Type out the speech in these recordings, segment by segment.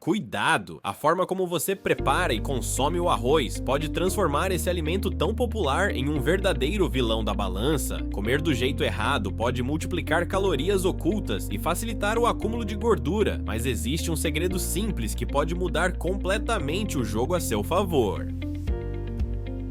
Cuidado! A forma como você prepara e consome o arroz pode transformar esse alimento tão popular em um verdadeiro vilão da balança. Comer do jeito errado pode multiplicar calorias ocultas e facilitar o acúmulo de gordura, mas existe um segredo simples que pode mudar completamente o jogo a seu favor.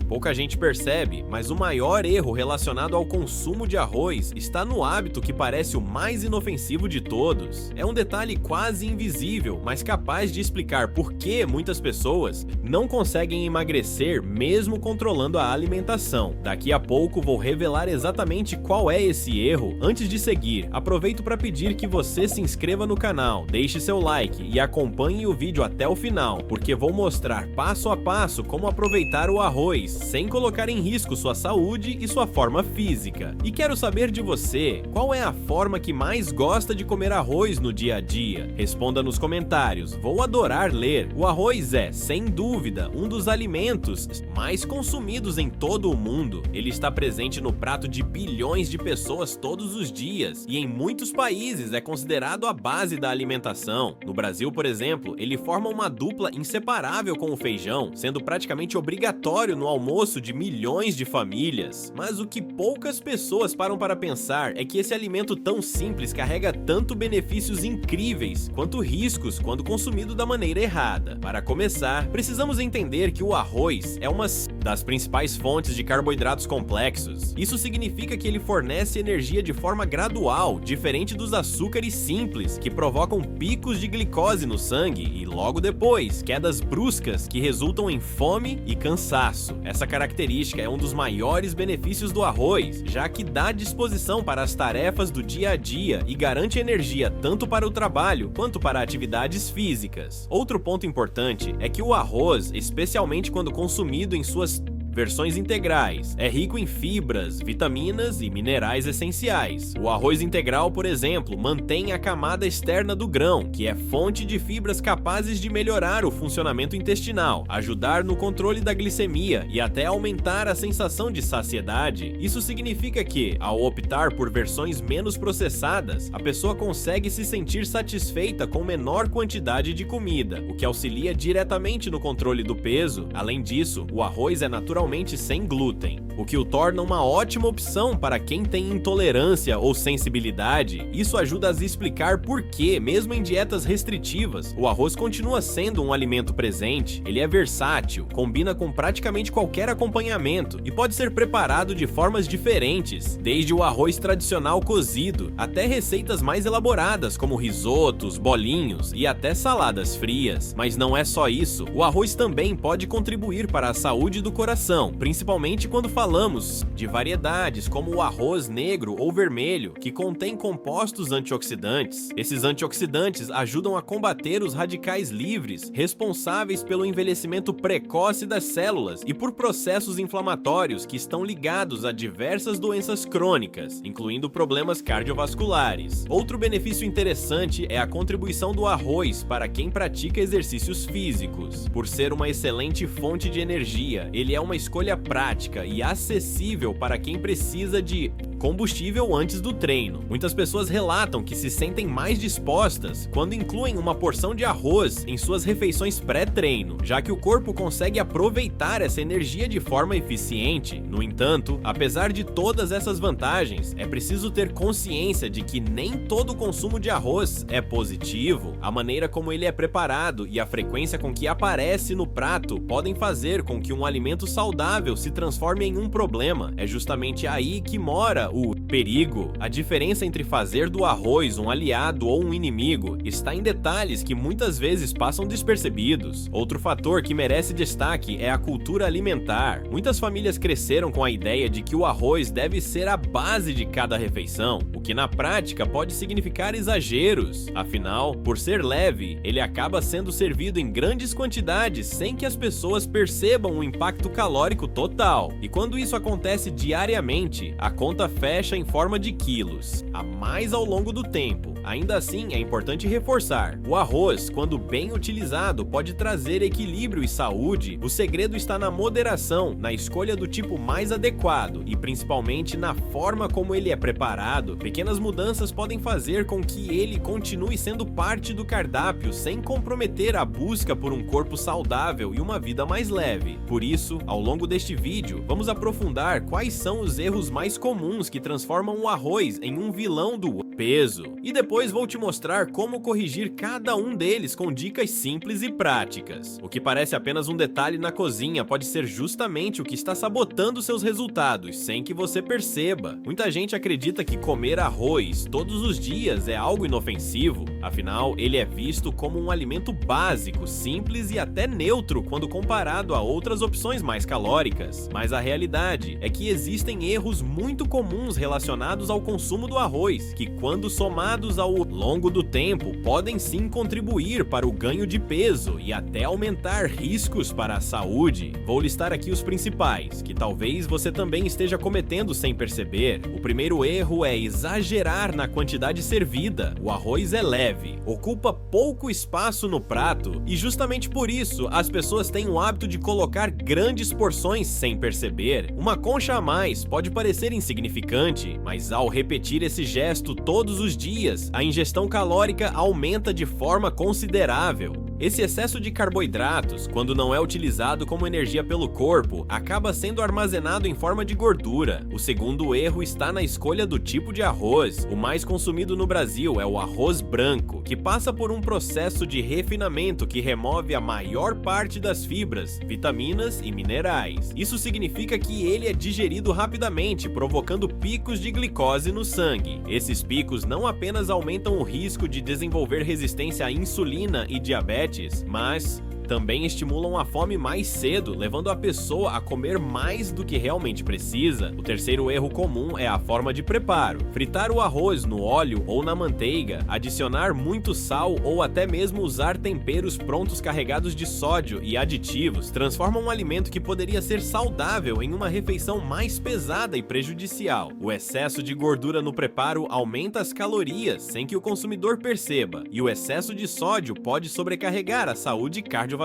Pouca gente percebe, mas o maior erro relacionado ao consumo de arroz está no hábito que parece o mais inofensivo de todos. É um detalhe quase invisível, mas capaz de explicar por que muitas pessoas não conseguem emagrecer mesmo controlando a alimentação. Daqui a pouco vou revelar exatamente qual é esse erro. Antes de seguir, aproveito para pedir que você se inscreva no canal, deixe seu like e acompanhe o vídeo até o final, porque vou mostrar passo a passo como aproveitar o arroz sem colocar em risco sua saúde e sua forma física. E quero saber de você, qual é a forma que mais gosta de comer arroz no dia a dia? Responda nos comentários, vou adorar ler. O arroz é, sem dúvida, um dos alimentos mais consumidos em todo o mundo. Ele está presente no prato de bilhões de pessoas todos os dias, e em muitos países é considerado a base da alimentação. No Brasil, por exemplo, ele forma uma dupla inseparável com o feijão, sendo praticamente obrigatório no almoço de milhões de famílias. Mas o que poucas pessoas param para pensar é que esse alimento tão simples carrega tanto benefícios incríveis quanto riscos quando consumido da maneira errada. Para começar, precisamos entender que o arroz é uma das principais fontes de carboidratos complexos. Isso significa que ele fornece energia de forma gradual, diferente dos açúcares simples, que provocam picos de glicose no sangue e logo depois, quedas bruscas que resultam em fome e cansaço. Essa característica é um dos maiores benefícios do arroz, já que dá disposição para as tarefas do dia a dia e garante energia tanto para o trabalho quanto para atividades físicas. Outro ponto importante é que o arroz, especialmente quando consumido em suas versões integrais, é rico em fibras, vitaminas e minerais essenciais. O arroz integral, por exemplo, mantém a camada externa do grão, que é fonte de fibras capazes de melhorar o funcionamento intestinal, ajudar no controle da glicemia e até aumentar a sensação de saciedade. Isso significa que, ao optar por versões menos processadas, a pessoa consegue se sentir satisfeita com menor quantidade de comida, o que auxilia diretamente no controle do peso. Além disso, o arroz é naturalmente sem glúten, o que o torna uma ótima opção para quem tem intolerância ou sensibilidade. Isso ajuda a explicar por que, mesmo em dietas restritivas, o arroz continua sendo um alimento presente. Ele é versátil, combina com praticamente qualquer acompanhamento e pode ser preparado de formas diferentes, desde o arroz tradicional cozido até receitas mais elaboradas como risotos, bolinhos e até saladas frias. Mas não é só isso, o arroz também pode contribuir para a saúde do coração, principalmente quando falamos de variedades como o arroz negro ou vermelho, que contém compostos antioxidantes. Esses antioxidantes ajudam a combater os radicais livres, responsáveis pelo envelhecimento precoce das células e por processos inflamatórios que estão ligados a diversas doenças crônicas, incluindo problemas cardiovasculares. Outro benefício interessante é a contribuição do arroz para quem pratica exercícios físicos. Por ser uma excelente fonte de energia, ele é uma escolha prática e acessível para quem precisa de combustível antes do treino. Muitas pessoas relatam que se sentem mais dispostas quando incluem uma porção de arroz em suas refeições pré-treino, já que o corpo consegue aproveitar essa energia de forma eficiente. No entanto, apesar de todas essas vantagens, é preciso ter consciência de que nem todo consumo de arroz é positivo. A maneira como ele é preparado e a frequência com que aparece no prato podem fazer com que um alimento saudável se transforme em um problema. É justamente aí que mora o perigo. A diferença entre fazer do arroz um aliado ou um inimigo está em detalhes que muitas vezes passam despercebidos. Outro fator que merece destaque é a cultura alimentar. Muitas famílias cresceram com a ideia de que o arroz deve ser a base de cada refeição, o que na prática pode significar exageros. Afinal, por ser leve, ele acaba sendo servido em grandes quantidades sem que as pessoas percebam o impacto calórico total. E quando isso acontece diariamente, a conta fecha em forma de quilos, a mais ao longo do tempo. Ainda assim, é importante reforçar: o arroz, quando bem utilizado, pode trazer equilíbrio e saúde. O segredo está na moderação, na escolha do tipo mais adequado e principalmente na forma como ele é preparado. Pequenas mudanças podem fazer com que ele continue sendo parte do cardápio sem comprometer a busca por um corpo saudável e uma vida mais leve. Por isso, ao longo deste vídeo, vamos aprofundar quais são os erros mais comuns que transformam o arroz em um vilão do peso. E depois vou te mostrar como corrigir cada um deles com dicas simples e práticas. O que parece apenas um detalhe na cozinha pode ser justamente o que está sabotando seus resultados, sem que você perceba. Muita gente acredita que comer arroz todos os dias é algo inofensivo, afinal, ele é visto como um alimento básico, simples e até neutro quando comparado a outras opções mais calóricas. Mas a realidade é que existem erros muito comuns relacionados ao consumo do arroz, que quando somados ao longo do tempo, podem sim contribuir para o ganho de peso e até aumentar riscos para a saúde. Vou listar aqui os principais, que talvez você também esteja cometendo sem perceber. O primeiro erro é exagerar na quantidade servida. O arroz é leve, ocupa pouco espaço no prato e justamente por isso as pessoas têm o hábito de colocar grandes porções sem perceber. Uma concha a mais pode parecer insignificante, mas ao repetir esse gesto todos os dias, a ingestão calórica aumenta de forma considerável. Esse excesso de carboidratos, quando não é utilizado como energia pelo corpo, acaba sendo armazenado em forma de gordura. O segundo erro está na escolha do tipo de arroz. O mais consumido no Brasil é o arroz branco, que passa por um processo de refinamento que remove a maior parte das fibras, vitaminas e minerais. Isso significa que ele é digerido rapidamente, provocando picos de glicose no sangue. Esses picos não apenas aumentam o risco de desenvolver resistência à insulina e diabetes, mas também estimulam a fome mais cedo, levando a pessoa a comer mais do que realmente precisa. O terceiro erro comum é a forma de preparo. Fritar o arroz no óleo ou na manteiga, adicionar muito sal ou até mesmo usar temperos prontos carregados de sódio e aditivos transforma um alimento que poderia ser saudável em uma refeição mais pesada e prejudicial. O excesso de gordura no preparo aumenta as calorias sem que o consumidor perceba, e o excesso de sódio pode sobrecarregar a saúde cardiovascular.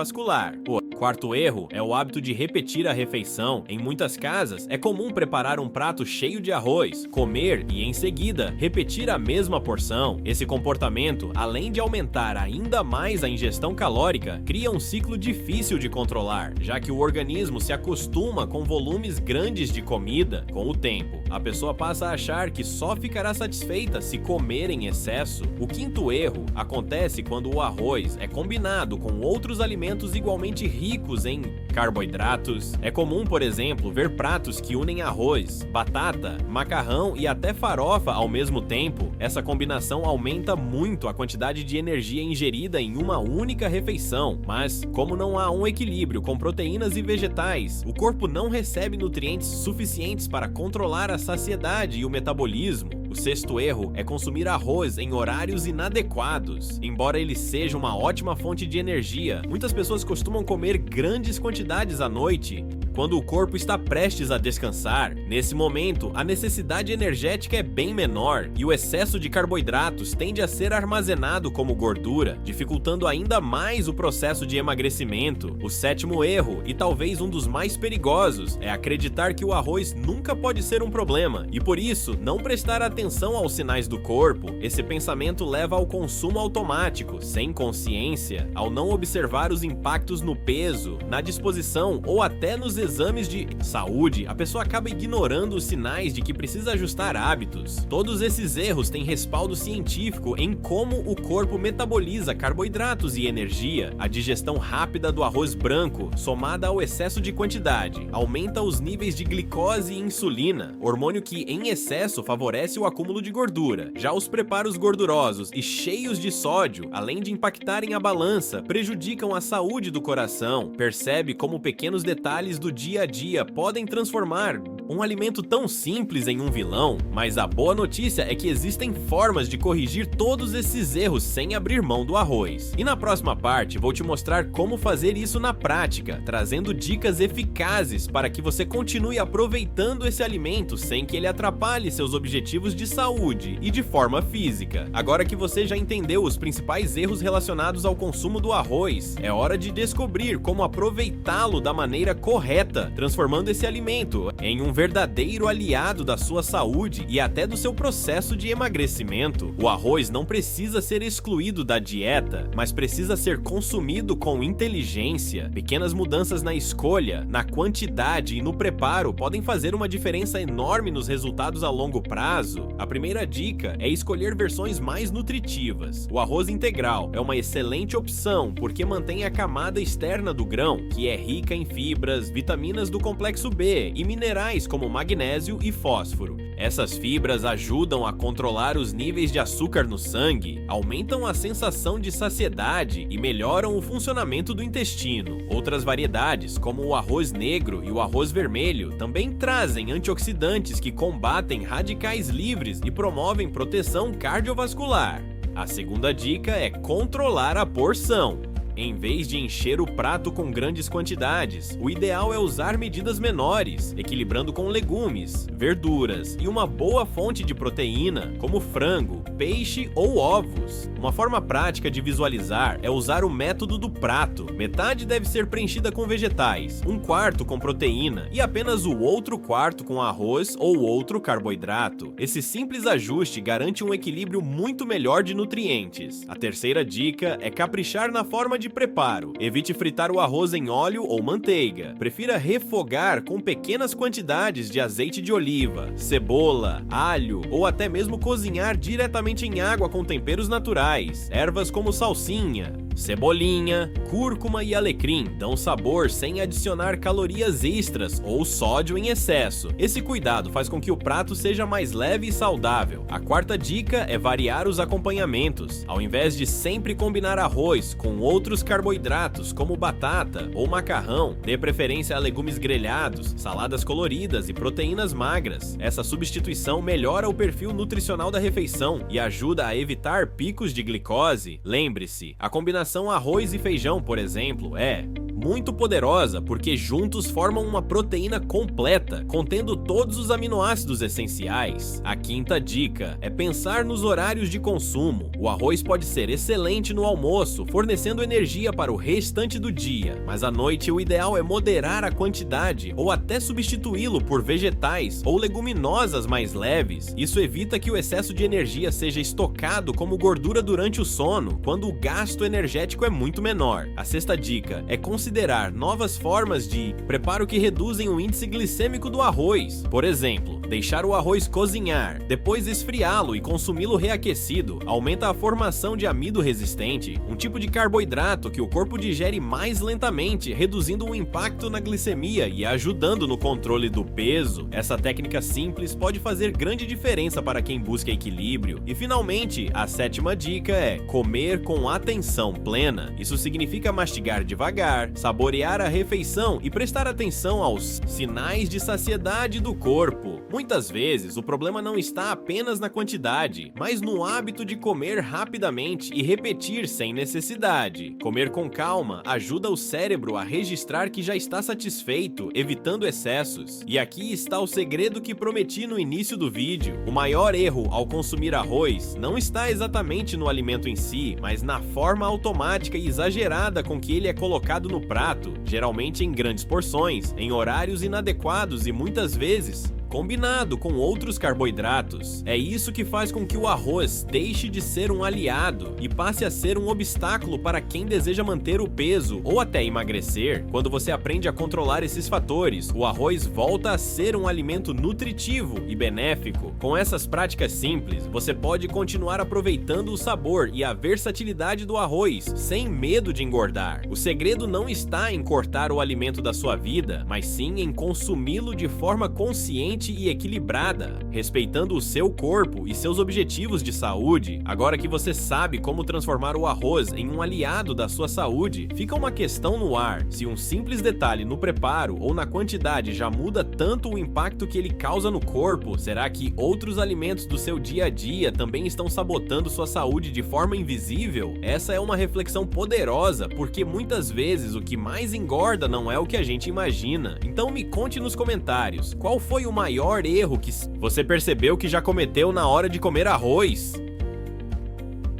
O quarto erro é o hábito de repetir a refeição. Em muitas casas, é comum preparar um prato cheio de arroz, comer e, em seguida, repetir a mesma porção. Esse comportamento, além de aumentar ainda mais a ingestão calórica, cria um ciclo difícil de controlar, já que o organismo se acostuma com volumes grandes de comida. Com o tempo, a pessoa passa a achar que só ficará satisfeita se comer em excesso. O quinto erro acontece quando o arroz é combinado com outros alimentos igualmente ricos em carboidratos. É comum, por exemplo, ver pratos que unem arroz, batata, macarrão e até farofa ao mesmo tempo. Essa combinação aumenta muito a quantidade de energia ingerida em uma única refeição, mas como não há um equilíbrio com proteínas e vegetais, o corpo não recebe nutrientes suficientes para controlar a saciedade e o metabolismo. O sexto erro é consumir arroz em horários inadequados. Embora ele seja uma ótima fonte de energia, muitas pessoas costumam comer grandes quantidades à noite, quando o corpo está prestes a descansar. Nesse momento, a necessidade energética é bem menor e o excesso de carboidratos tende a ser armazenado como gordura, dificultando ainda mais o processo de emagrecimento. O sétimo erro, e talvez um dos mais perigosos, é acreditar que o arroz nunca pode ser um problema e, por isso, não prestar atenção aos sinais do corpo. Esse pensamento leva ao consumo automático, sem consciência, ao não observar os impactos no peso, na disposição ou até nos exames de saúde. A pessoa acaba ignorando os sinais de que precisa ajustar hábitos. Todos esses erros têm respaldo científico em como o corpo metaboliza carboidratos e energia. A digestão rápida do arroz branco, somada ao excesso de quantidade, aumenta os níveis de glicose e insulina, hormônio que em excesso favorece o acúmulo de gordura. Já os preparos gordurosos e cheios de sódio, além de impactarem a balança, prejudicam a saúde do coração. Percebe como pequenos detalhes do dia a dia podem transformar Um alimento tão simples em um vilão, mas a boa notícia é que existem formas de corrigir todos esses erros sem abrir mão do arroz. E na próxima parte vou te mostrar como fazer isso na prática, trazendo dicas eficazes para que você continue aproveitando esse alimento sem que ele atrapalhe seus objetivos de saúde e de forma física. Agora que você já entendeu os principais erros relacionados ao consumo do arroz, é hora de descobrir como aproveitá-lo da maneira correta, transformando esse alimento em um verdadeiro aliado da sua saúde e até do seu processo de emagrecimento. O arroz não precisa ser excluído da dieta, mas precisa ser consumido com inteligência. Pequenas mudanças na escolha, na quantidade e no preparo podem fazer uma diferença enorme nos resultados a longo prazo. A primeira dica é escolher versões mais nutritivas. O arroz integral é uma excelente opção porque mantém a camada externa do grão, que é rica em fibras, vitaminas do complexo B e minerais como magnésio e fósforo. Essas fibras ajudam a controlar os níveis de açúcar no sangue, aumentam a sensação de saciedade e melhoram o funcionamento do intestino. Outras variedades, como o arroz negro e o arroz vermelho, também trazem antioxidantes que combatem radicais livres e promovem proteção cardiovascular. A segunda dica é controlar a porção. Em vez de encher o prato com grandes quantidades, o ideal é usar medidas menores, equilibrando com legumes, verduras e uma boa fonte de proteína, como frango, peixe ou ovos. Uma forma prática de visualizar é usar o método do prato. Metade deve ser preenchida com vegetais, um quarto com proteína e apenas o outro quarto com arroz ou outro carboidrato. Esse simples ajuste garante um equilíbrio muito melhor de nutrientes. A terceira dica é caprichar na forma de preparo. Evite fritar o arroz em óleo ou manteiga. Prefira refogar com pequenas quantidades de azeite de oliva, cebola, alho ou até mesmo cozinhar diretamente em água com temperos naturais. Ervas como salsinha, cebolinha, cúrcuma e alecrim dão sabor sem adicionar calorias extras ou sódio em excesso. Esse cuidado faz com que o prato seja mais leve e saudável. A quarta dica é variar os acompanhamentos. Ao invés de sempre combinar arroz com outros carboidratos como batata ou macarrão, dê preferência a legumes grelhados, saladas coloridas e proteínas magras. Essa substituição melhora o perfil nutricional da refeição e ajuda a evitar picos de glicose. Lembre-se, a combinação arroz e feijão, por exemplo, é muito poderosa porque juntos formam uma proteína completa, contendo todos os aminoácidos essenciais. A quinta dica é pensar nos horários de consumo. O arroz pode ser excelente no almoço, fornecendo energia para o restante do dia, mas à noite o ideal é moderar a quantidade ou até substituí-lo por vegetais ou leguminosas mais leves. Isso evita que o excesso de energia seja estocado como gordura durante o sono, quando o gasto energético é muito menor. A sexta dica é considerar novas formas de preparo que reduzem o índice glicêmico do arroz. Por exemplo, deixar o arroz cozinhar, depois esfriá-lo e consumi-lo reaquecido aumenta a formação de amido resistente, um tipo de carboidrato que o corpo digere mais lentamente, reduzindo o impacto na glicemia e ajudando no controle do peso. Essa técnica simples pode fazer grande diferença para quem busca equilíbrio. E finalmente, a sétima dica é comer com atenção plena. Isso significa mastigar devagar, saborear a refeição e prestar atenção aos sinais de saciedade do corpo. Muitas vezes, o problema não está apenas na quantidade, mas no hábito de comer rapidamente e repetir sem necessidade. Comer com calma ajuda o cérebro a registrar que já está satisfeito, evitando excessos. E aqui está o segredo que prometi no início do vídeo. O maior erro ao consumir arroz não está exatamente no alimento em si, mas na forma automática e exagerada com que ele é colocado no prato, geralmente em grandes porções, em horários inadequados e muitas vezes combinado com outros carboidratos. É isso que faz com que o arroz deixe de ser um aliado e passe a ser um obstáculo para quem deseja manter o peso ou até emagrecer. Quando você aprende a controlar esses fatores, o arroz volta a ser um alimento nutritivo e benéfico. Com essas práticas simples, você pode continuar aproveitando o sabor e a versatilidade do arroz sem medo de engordar. O segredo não está em cortar o alimento da sua vida, mas sim em consumi-lo de forma consciente consciente e equilibrada, respeitando o seu corpo e seus objetivos de saúde. Agora que você sabe como transformar o arroz em um aliado da sua saúde, fica uma questão no ar: se um simples detalhe no preparo ou na quantidade já muda tanto o impacto que ele causa no corpo, será que outros alimentos do seu dia a dia também estão sabotando sua saúde de forma invisível? Essa é uma reflexão poderosa, porque muitas vezes o que mais engorda não é o que a gente imagina. Então me conte nos comentários, qual foi o maior erro que você percebeu que já cometeu na hora de comer arroz?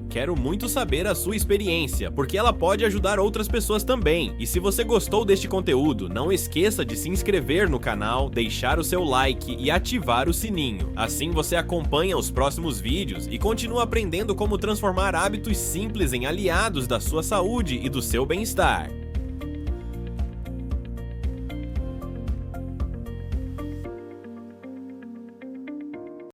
Quero muito saber a sua experiência, porque ela pode ajudar outras pessoas também. E se você gostou deste conteúdo, não esqueça de se inscrever no canal, deixar o seu like e ativar o sininho. Assim você acompanha os próximos vídeos e continua aprendendo como transformar hábitos simples em aliados da sua saúde e do seu bem-estar.